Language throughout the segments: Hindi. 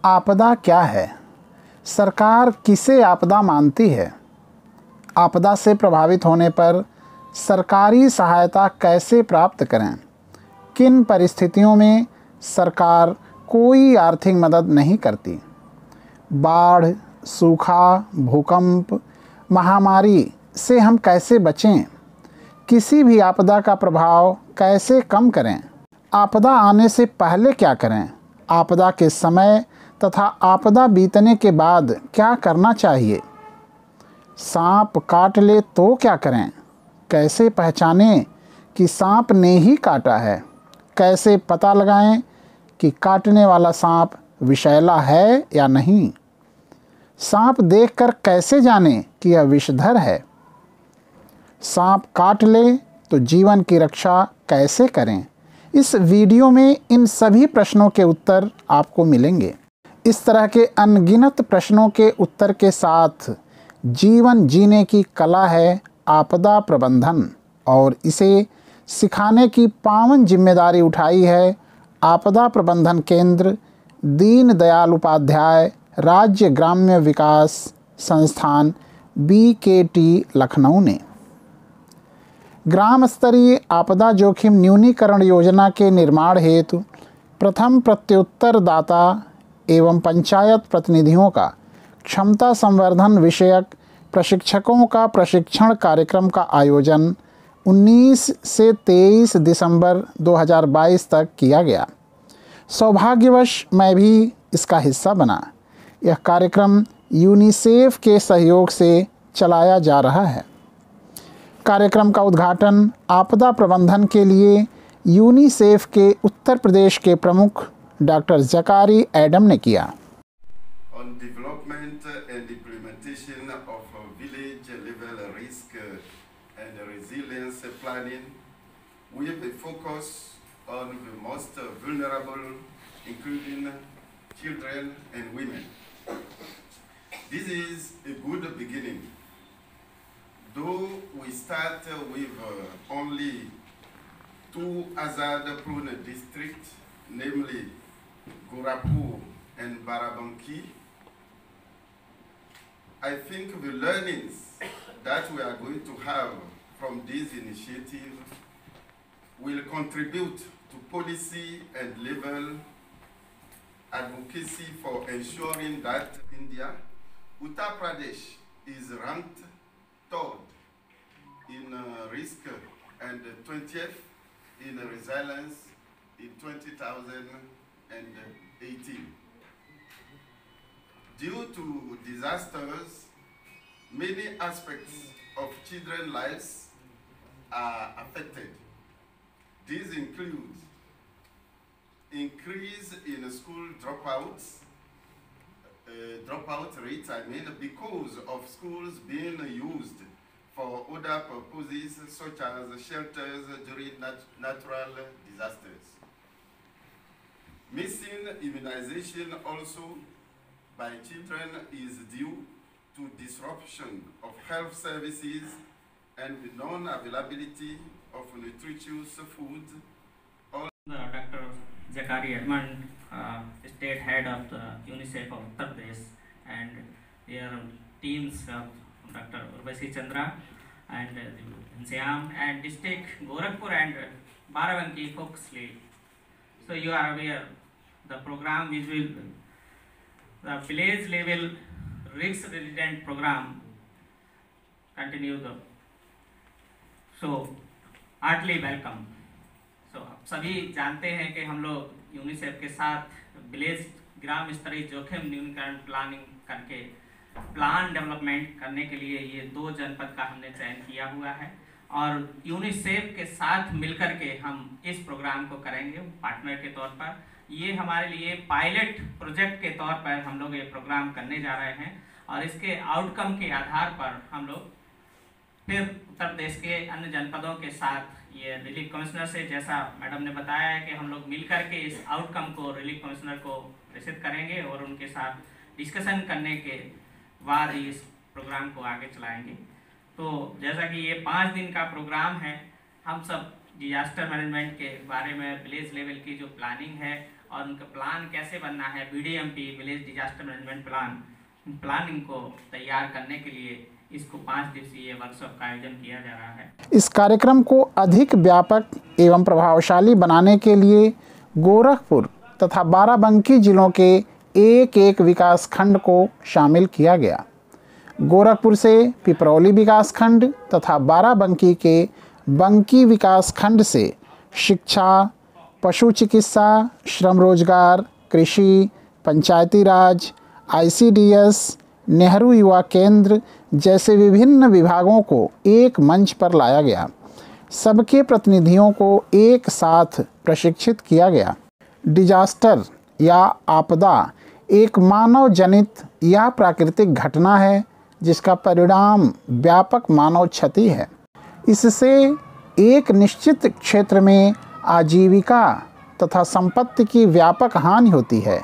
आपदा क्या है? सरकार किसे आपदा मानती है? आपदा से प्रभावित होने पर सरकारी सहायता कैसे प्राप्त करें? किन परिस्थितियों में सरकार कोई आर्थिक मदद नहीं करती? बाढ़, सूखा, भूकंप, महामारी से हम कैसे बचें? किसी भी आपदा का प्रभाव कैसे कम करें? आपदा आने से पहले क्या करें? आपदा के समय तथा आपदा बीतने के बाद क्या करना चाहिए? सांप काट ले तो क्या करें? कैसे पहचानें कि सांप ने ही काटा है? कैसे पता लगाएं कि काटने वाला सांप विषैला है या नहीं? सांप देखकर कैसे जानें कि यह विषधर है? सांप काट ले तो जीवन की रक्षा कैसे करें? इस वीडियो में इन सभी प्रश्नों के उत्तर आपको मिलेंगे। इस तरह के अनगिनत प्रश्नों के उत्तर के साथ जीवन जीने की कला है आपदा प्रबंधन, और इसे सिखाने की पावन जिम्मेदारी उठाई है आपदा प्रबंधन केंद्र, दीन दयाल उपाध्याय राज्य ग्राम्य विकास संस्थान BKT लखनऊ ने। ग्राम स्तरीय आपदा जोखिम न्यूनीकरण योजना के निर्माण हेतु प्रथम प्रत्युत्तरदाता एवं पंचायत प्रतिनिधियों का क्षमता संवर्धन विषयक प्रशिक्षकों का प्रशिक्षण कार्यक्रम का आयोजन 19 से 23 दिसंबर 2022 तक किया गया। सौभाग्यवश मैं भी इसका हिस्सा बना। यह कार्यक्रम यूनिसेफ के सहयोग से चलाया जा रहा है। कार्यक्रम का उद्घाटन आपदा प्रबंधन के लिए यूनिसेफ के उत्तर प्रदेश के प्रमुख डॉक्टर जकारी एडम ने किया। On development and implementation of village level risk and resilience planning with a focus on the most vulnerable, including children and women. This is a good beginning. Though we start with only two hazard-prone districts, namely Gorakhpur and Barabanki, I think the learnings that we are going to have from this initiative will contribute to policy and level advocacy for ensuring that India, Uttar Pradesh is ranked third in risk and 20th in resilience in 2018. Due to disasters, many aspects of children's lives are affected. These include increase in school dropouts, dropout rates, because of schools being used for other purposes such as shelters during natural disasters. Missing immunization also by children is due to disruption of health services and the non-availability of nutritious food. Dr. Zakari Edmond, state head of the UNICEF of Uttar Pradesh, and their teams of Dr. Urvashi Chandra and Siam and district Gorakhpur and Barabanki folks lead. So you are aware the program which will the village level risk resident program continue the so heartily welcome. So आप सभी जानते हैं कि हम लोग यूनिसेफ के साथ विलेज ग्राम स्तरीय जोखिम न्यूनीकरण प्लानिंग करके प्लान डेवलपमेंट करने के लिए ये 2 जनपद का हमने चयन किया हुआ है, और यूनिसेफ के साथ मिलकर के हम इस प्रोग्राम को करेंगे पार्टनर के तौर पर। ये हमारे लिए पायलट प्रोजेक्ट के तौर पर हम लोग ये प्रोग्राम करने जा रहे हैं, और इसके आउटकम के आधार पर हम लोग फिर उत्तर प्रदेश के अन्य जनपदों के साथ ये रिलीफ कमिश्नर से, जैसा मैडम ने बताया है कि हम लोग मिलकर के इस आउटकम को रिलीफ कमिश्नर को प्रेषित करेंगे और उनके साथ डिस्कशन करने के बाद इस प्रोग्राम को आगे चलाएंगे। तो जैसा कि ये 5 दिन का प्रोग्राम है, हम सब डिजास्टर मैनेजमेंट के बारे में विलेज लेवल की जो प्लानिंग है और उनका प्लान कैसे बनना है, BDMP village disaster management planning को तैयार करने के लिए इसको 5 दिवसीय वर्कशॉप का आयोजन किया जा रहा है। इस कार्यक्रम को अधिक व्यापक एवं प्रभावशाली बनाने के लिए गोरखपुर तथा बाराबंकी जिलों के एक एक विकास खंड को शामिल किया गया। गोरखपुर से पिपरौली विकास खंड तथा बाराबंकी के बंकी विकास खंड से शिक्षा, पशु चिकित्सा, श्रम रोजगार, कृषि, पंचायती राज, ICDS, नेहरू युवा केंद्र जैसे विभिन्न विभागों को एक मंच पर लाया गया। सबके प्रतिनिधियों को एक साथ प्रशिक्षित किया गया। डिजास्टर या आपदा एक मानव जनित या प्राकृतिक घटना है जिसका परिणाम व्यापक मानव क्षति है। इससे एक निश्चित क्षेत्र में आजीविका तथा संपत्ति की व्यापक हानि होती है।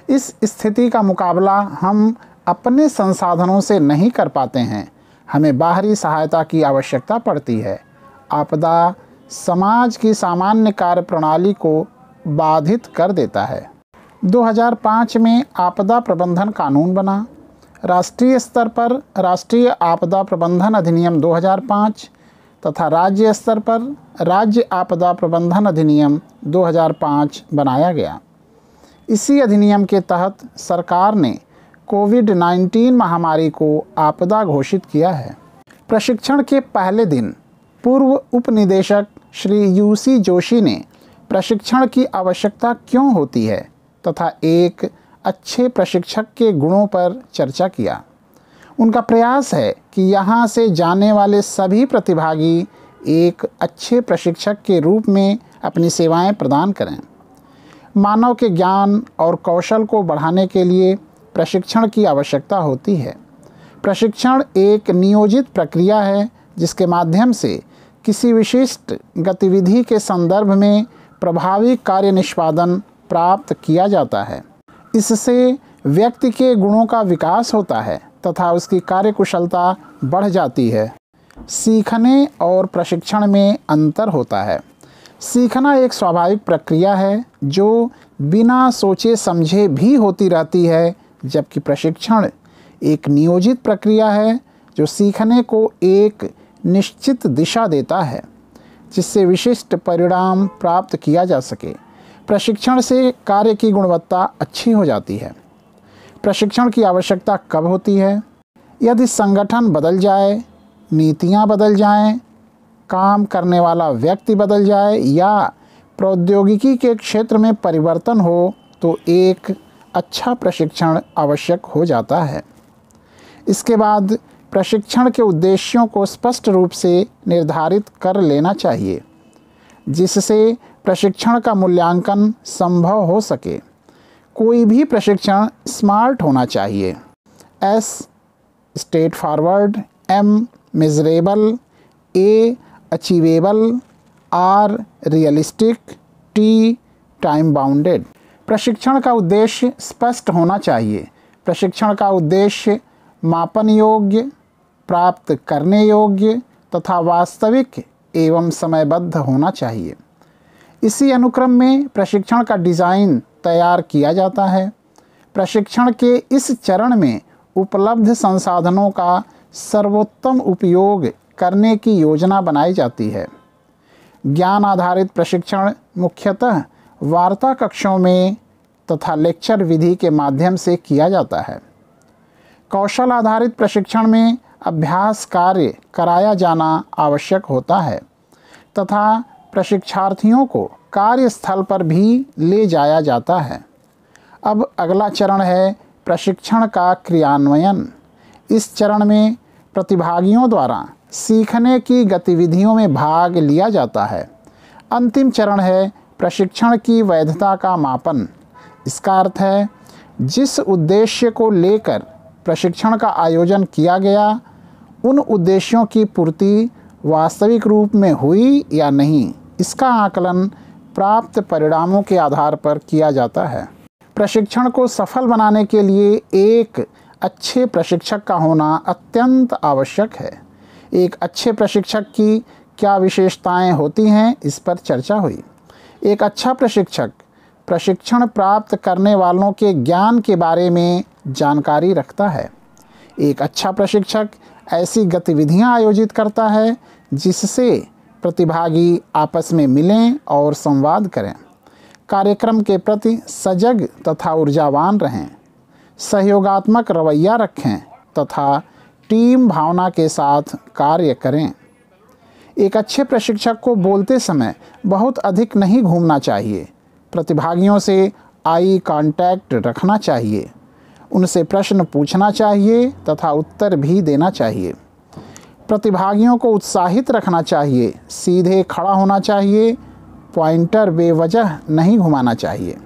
इस स्थिति का मुकाबला हम अपने संसाधनों से नहीं कर पाते हैं, हमें बाहरी सहायता की आवश्यकता पड़ती है। आपदा समाज की सामान्य कार्यप्रणाली को बाधित कर देता है। 2005 में आपदा प्रबंधन कानून बना। राष्ट्रीय स्तर पर राष्ट्रीय आपदा प्रबंधन अधिनियम 2005 तथा राज्य स्तर पर राज्य आपदा प्रबंधन अधिनियम 2005 बनाया गया। इसी अधिनियम के तहत सरकार ने कोविड-19 महामारी को आपदा घोषित किया है। प्रशिक्षण के पहले दिन पूर्व उप निदेशक श्री UC जोशी ने प्रशिक्षण की आवश्यकता क्यों होती है तथा एक अच्छे प्रशिक्षक के गुणों पर चर्चा किया। उनका प्रयास है कि यहाँ से जाने वाले सभी प्रतिभागी एक अच्छे प्रशिक्षक के रूप में अपनी सेवाएं प्रदान करें। मानव के ज्ञान और कौशल को बढ़ाने के लिए प्रशिक्षण की आवश्यकता होती है। प्रशिक्षण एक नियोजित प्रक्रिया है जिसके माध्यम से किसी विशिष्ट गतिविधि के संदर्भ में प्रभावी कार्य निष्पादन प्राप्त किया जाता है। इससे व्यक्ति के गुणों का विकास होता है तथा उसकी कार्यकुशलता बढ़ जाती है। सीखने और प्रशिक्षण में अंतर होता है। सीखना एक स्वाभाविक प्रक्रिया है जो बिना सोचे समझे भी होती रहती है, जबकि प्रशिक्षण एक नियोजित प्रक्रिया है जो सीखने को एक निश्चित दिशा देता है जिससे विशिष्ट परिणाम प्राप्त किया जा सके। प्रशिक्षण से कार्य की गुणवत्ता अच्छी हो जाती है। प्रशिक्षण की आवश्यकता कब होती है? यदि संगठन बदल जाए, नीतियां बदल जाएं, काम करने वाला व्यक्ति बदल जाए या प्रौद्योगिकी के क्षेत्र में परिवर्तन हो तो एक अच्छा प्रशिक्षण आवश्यक हो जाता है। इसके बाद प्रशिक्षण के उद्देश्यों को स्पष्ट रूप से निर्धारित कर लेना चाहिए जिससे प्रशिक्षण का मूल्यांकन संभव हो सके। कोई भी प्रशिक्षण स्मार्ट होना चाहिए। S straight forward, M measurable, A achievable, R realistic, T time bounded. प्रशिक्षण का उद्देश्य स्पष्ट होना चाहिए। प्रशिक्षण का उद्देश्य मापन योग्य, प्राप्त करने योग्य तथा वास्तविक एवं समयबद्ध होना चाहिए। इसी अनुक्रम में प्रशिक्षण का डिज़ाइन तैयार किया जाता है। प्रशिक्षण के इस चरण में उपलब्ध संसाधनों का सर्वोत्तम उपयोग करने की योजना बनाई जाती है। ज्ञान आधारित प्रशिक्षण मुख्यतः वार्ता कक्षों में तथा लेक्चर विधि के माध्यम से किया जाता है। कौशल आधारित प्रशिक्षण में अभ्यास कार्य कराया जाना आवश्यक होता है तथा प्रशिक्षार्थियों को कार्यस्थल पर भी ले जाया जाता है। अब अगला चरण है प्रशिक्षण का क्रियान्वयन। इस चरण में प्रतिभागियों द्वारा सीखने की गतिविधियों में भाग लिया जाता है। अंतिम चरण है प्रशिक्षण की वैधता का मापन। इसका अर्थ है जिस उद्देश्य को लेकर प्रशिक्षण का आयोजन किया गया उन उद्देश्यों की पूर्ति वास्तविक रूप में हुई या नहीं, इसका आकलन प्राप्त परिणामों के आधार पर किया जाता है। प्रशिक्षण को सफल बनाने के लिए एक अच्छे प्रशिक्षक का होना अत्यंत आवश्यक है। एक अच्छे प्रशिक्षक की क्या विशेषताएं होती हैं, इस पर चर्चा हुई। एक अच्छा प्रशिक्षक प्रशिक्षण प्राप्त करने वालों के ज्ञान के बारे में जानकारी रखता है। एक अच्छा प्रशिक्षक ऐसी गतिविधियां आयोजित करता है जिससे प्रतिभागी आपस में मिलें और संवाद करें, कार्यक्रम के प्रति सजग तथा ऊर्जावान रहें, सहयोगात्मक रवैया रखें तथा टीम भावना के साथ कार्य करें। एक अच्छे प्रशिक्षक को बोलते समय बहुत अधिक नहीं घूमना चाहिए। प्रतिभागियों से आई कांटेक्ट रखना चाहिए, उनसे प्रश्न पूछना चाहिए तथा उत्तर भी देना चाहिए। प्रतिभागियों को उत्साहित रखना चाहिए, सीधे खड़ा होना चाहिए, पॉइंटर बेवजह नहीं घुमाना चाहिए,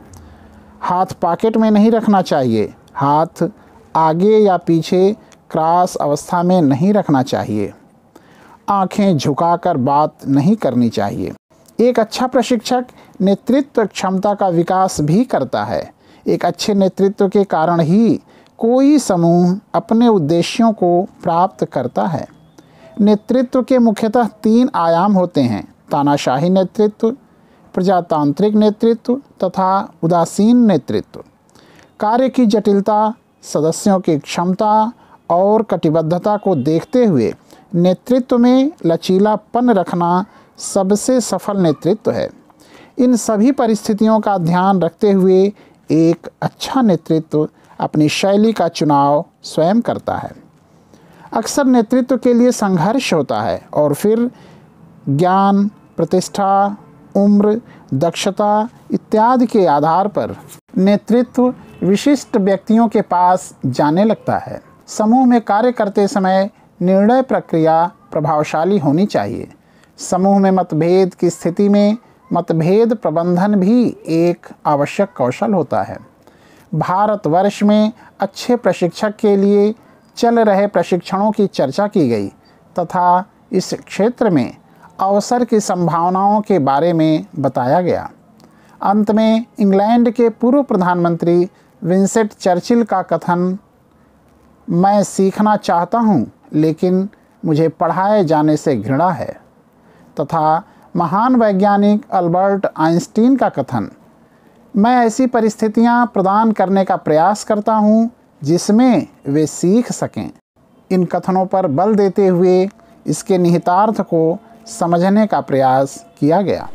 हाथ पॉकेट में नहीं रखना चाहिए, हाथ आगे या पीछे क्रॉस अवस्था में नहीं रखना चाहिए, आंखें झुकाकर बात नहीं करनी चाहिए। एक अच्छा प्रशिक्षक नेतृत्व क्षमता का विकास भी करता है। एक अच्छे नेतृत्व के कारण ही कोई समूह अपने उद्देश्यों को प्राप्त करता है। नेतृत्व के मुख्यतः 3 आयाम होते हैं: तानाशाही नेतृत्व, प्रजातांत्रिक नेतृत्व तथा उदासीन नेतृत्व। कार्य की जटिलता, सदस्यों की क्षमता और कटिबद्धता को देखते हुए नेतृत्व में लचीलापन रखना सबसे सफल नेतृत्व है। इन सभी परिस्थितियों का ध्यान रखते हुए एक अच्छा नेतृत्व अपनी शैली का चुनाव स्वयं करता है। अक्सर नेतृत्व के लिए संघर्ष होता है और फिर ज्ञान, प्रतिष्ठा, उम्र, दक्षता इत्यादि के आधार पर नेतृत्व विशिष्ट व्यक्तियों के पास जाने लगता है। समूह में कार्य करते समय निर्णय प्रक्रिया प्रभावशाली होनी चाहिए। समूह में मतभेद की स्थिति में मतभेद प्रबंधन भी एक आवश्यक कौशल होता है। भारतवर्ष में अच्छे प्रशिक्षक के लिए चल रहे प्रशिक्षणों की चर्चा की गई तथा इस क्षेत्र में अवसर की संभावनाओं के बारे में बताया गया। अंत में इंग्लैंड के पूर्व प्रधानमंत्री विंस्टन चर्चिल का कथन, मैं सीखना चाहता हूँ लेकिन मुझे पढ़ाए जाने से घृणा है, तथा महान वैज्ञानिक अल्बर्ट आइंस्टीन का कथन, मैं ऐसी परिस्थितियां प्रदान करने का प्रयास करता हूं जिसमें वे सीख सकें। इन कथनों पर बल देते हुए इसके निहितार्थ को समझने का प्रयास किया गया।